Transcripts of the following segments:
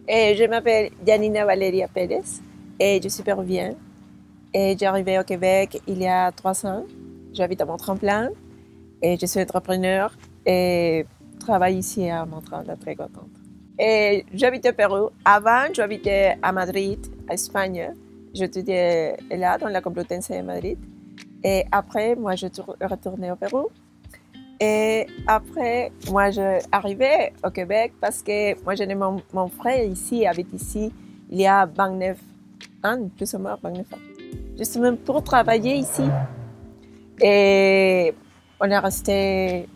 Et je m'appelle Janina Valeria Pérez et je suis péruvienne. Et j'ai arrivé au Québec il y a 3 ans. J'habite à Mont-Tremblin et je suis entrepreneur et travaille ici à Mont-Tremblin, très contente. Et j'habite au Pérou. Avant, j'habitais à Madrid, à Espagne. J'étudiais là, dans la Complutense de Madrid. Et après, moi, je suis retournée au Pérou. Et après, moi, je suis arrivée au Québec parce que moi, j'ai mon frère ici, habite ici, il y a 29 ans, plus ou moins 29 ans. Justement pour travailler ici. Et on est resté,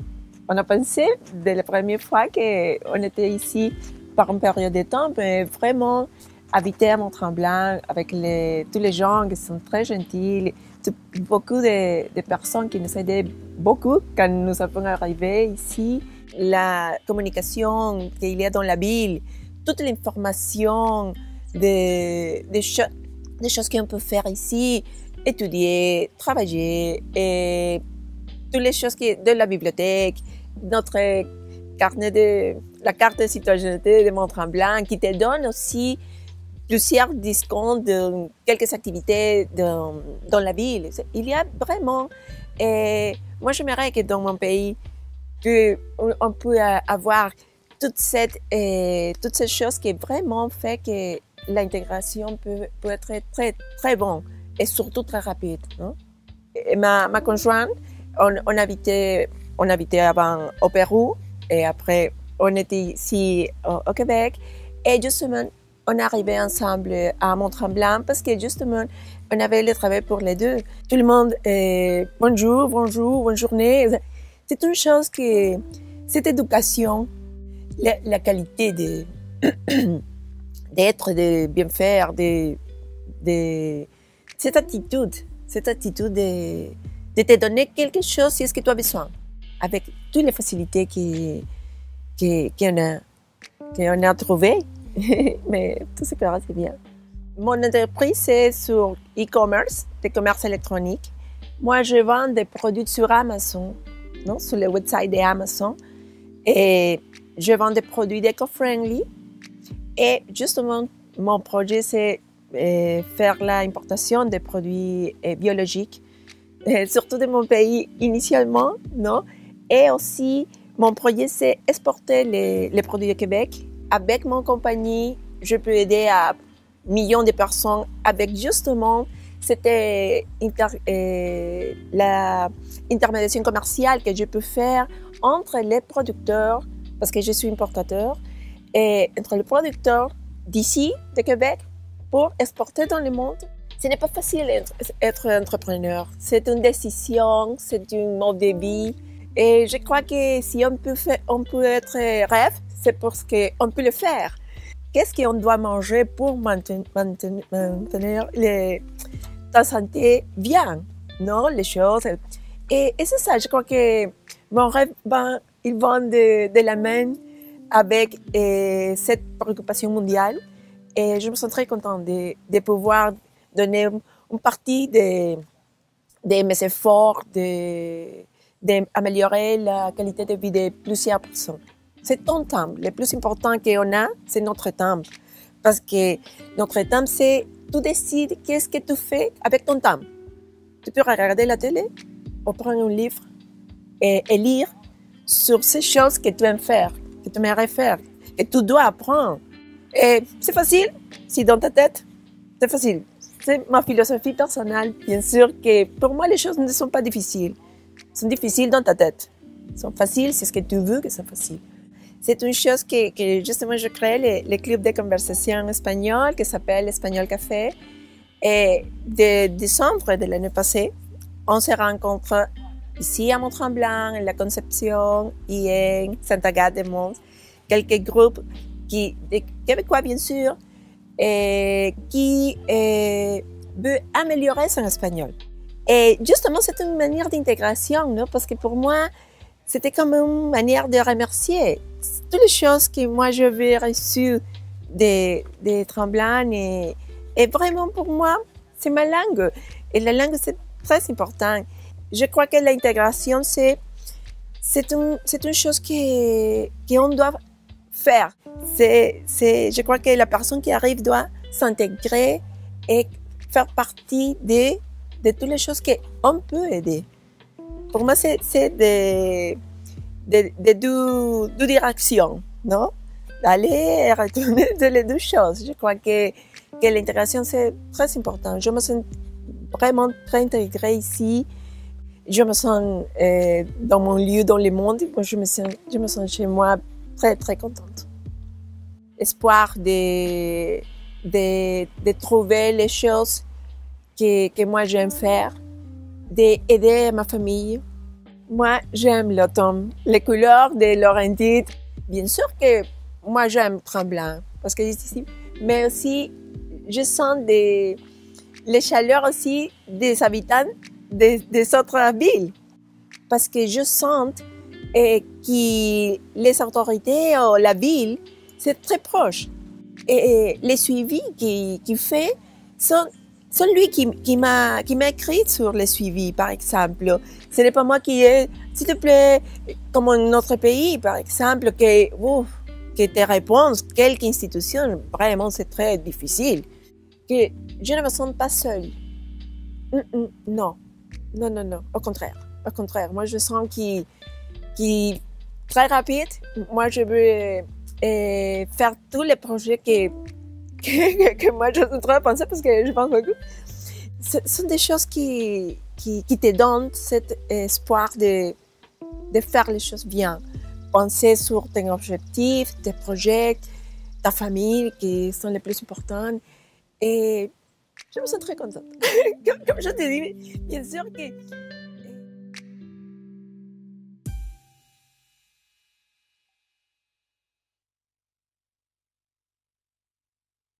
on a pensé dès la première fois qu'on était ici par une période de temps, mais vraiment habiter à Mont-Tremblant avec tous les gens qui sont très gentils, beaucoup de personnes qui nous aidaient beaucoup quand nous avons arrivé ici. La communication qu'il y a dans la ville, toute l'information des choses qu'on peut faire ici, étudier, travailler, et toutes les choses de la bibliothèque, notre la carte de citoyenneté de Mont-Tremblant qui te donne aussi plusieurs discounts de quelques activités dans la ville. Il y a vraiment, et moi j'aimerais que dans mon pays, on peut avoir toutes ces choses qui vraiment fait que l'intégration peut être très, très bonne et surtout très rapide. Non? Et ma conjointe, on habitait avant au Pérou et après on était ici au Québec et justement on est arrivé ensemble à Mont-Tremblant parce que justement on avait le travail pour les deux. Tout le monde bonjour, bonne journée. C'est une chose que cette éducation, la qualité d'être, de bien faire, cette attitude de te donner quelque chose si c'est ce que tu as besoin, avec toutes les facilités qu'on a trouvées, mais tout ce que c'est bien. Mon entreprise, c'est sur e-commerce, le commerce électronique. Moi, je vends des produits sur Amazon, non, sur le website d'Amazon, et je vends des produits éco-friendly. Et justement, mon projet, c'est faire l'importation des produits biologiques, surtout de mon pays initialement, non? Et aussi, mon projet, c'est exporter les produits du Québec. Avec mon compagnie, je peux aider à millions de personnes avec justement la intermédiation commerciale que je peux faire entre les producteurs, parce que je suis importateur, et entre les producteurs d'ici, de Québec, pour exporter dans le monde. Ce n'est pas facile d'être entrepreneur. C'est une décision, c'est un mode de vie. Et je crois que si on peut être rêve, c'est parce qu'on peut le faire. Qu'est-ce qu'on doit manger pour maintenir ta santé bien, non? Les choses. Et c'est ça, je crois que mon rêve, il va de la main avec cette préoccupation mondiale. Et je me sens très contente de pouvoir donner une partie de mes efforts d'améliorer la qualité de vie de plusieurs personnes. C'est ton temps. Le plus important qu'on a, c'est notre temps. Parce que notre temps, c'est tu décides qu'est-ce que tu fais avec ton temps. Tu peux regarder la télé ou prendre un livre et lire sur ces choses que tu aimes faire, que tu aimerais faire, que tu dois apprendre. Et c'est facile, si dans ta tête, c'est facile. C'est ma philosophie personnelle. Bien sûr que pour moi, les choses ne sont pas difficiles. Elles sont difficiles dans ta tête. Elles sont faciles, c'est ce que tu veux que c'est facile. C'est une chose que justement, je crée le club de conversation espagnol qui s'appelle Espagnol Café. Et de décembre de l'année passée, on se rencontre ici à Mont-Tremblant, en La Conception, et en Saint-Agathe-des-Monts. Quelques groupes des Québécois, bien sûr, qui veut améliorer son espagnol. Et justement, c'est une manière d'intégration, non? Parce que pour moi, c'était comme une manière de remercier toutes les choses que moi j'avais reçues des Tremblants. Et vraiment, pour moi, c'est ma langue. Et la langue, c'est très important. Je crois que l'intégration, c'est une chose qu'on doit faire. Je crois que la personne qui arrive doit s'intégrer et faire partie de toutes les choses qu'on peut aider. Pour moi, c'est deux directions, non? D'aller et retourner de les deux choses. Je crois que l'intégration, c'est très important. Je me sens vraiment très intégrée ici. Je me sens dans mon lieu, dans le monde. Moi, je me sens chez moi très, très contente. Espoir de trouver les choses que moi j'aime faire, d'aider ma famille. Moi, j'aime l'automne, les couleurs de Laurentide. Bien sûr que moi j'aime Tremblant, parce que ici, mais aussi je sens les chaleurs aussi des habitants des autres villes, parce que je sens que les autorités ou la ville, c'est très proche. Et les suivis qu'il fait sont lui qui m'a écrit sur les suivis, par exemple. Ce n'est pas moi qui ai, s'il te plaît, comme un autre pays, par exemple, que tes réponses, quelque institution, vraiment, c'est très difficile. Que je ne me sens pas seule. Non. Au contraire. Moi, je sens qu'il très rapide. Moi, je veux faire tous les projets que moi je suis en train de penser, parce que je pense beaucoup. Ce sont des choses qui te donnent cet espoir de faire les choses bien. Penser sur tes objectifs, tes projets, ta famille qui sont les plus importants. Et je me sens très contente. Comme je te dis, bien sûr que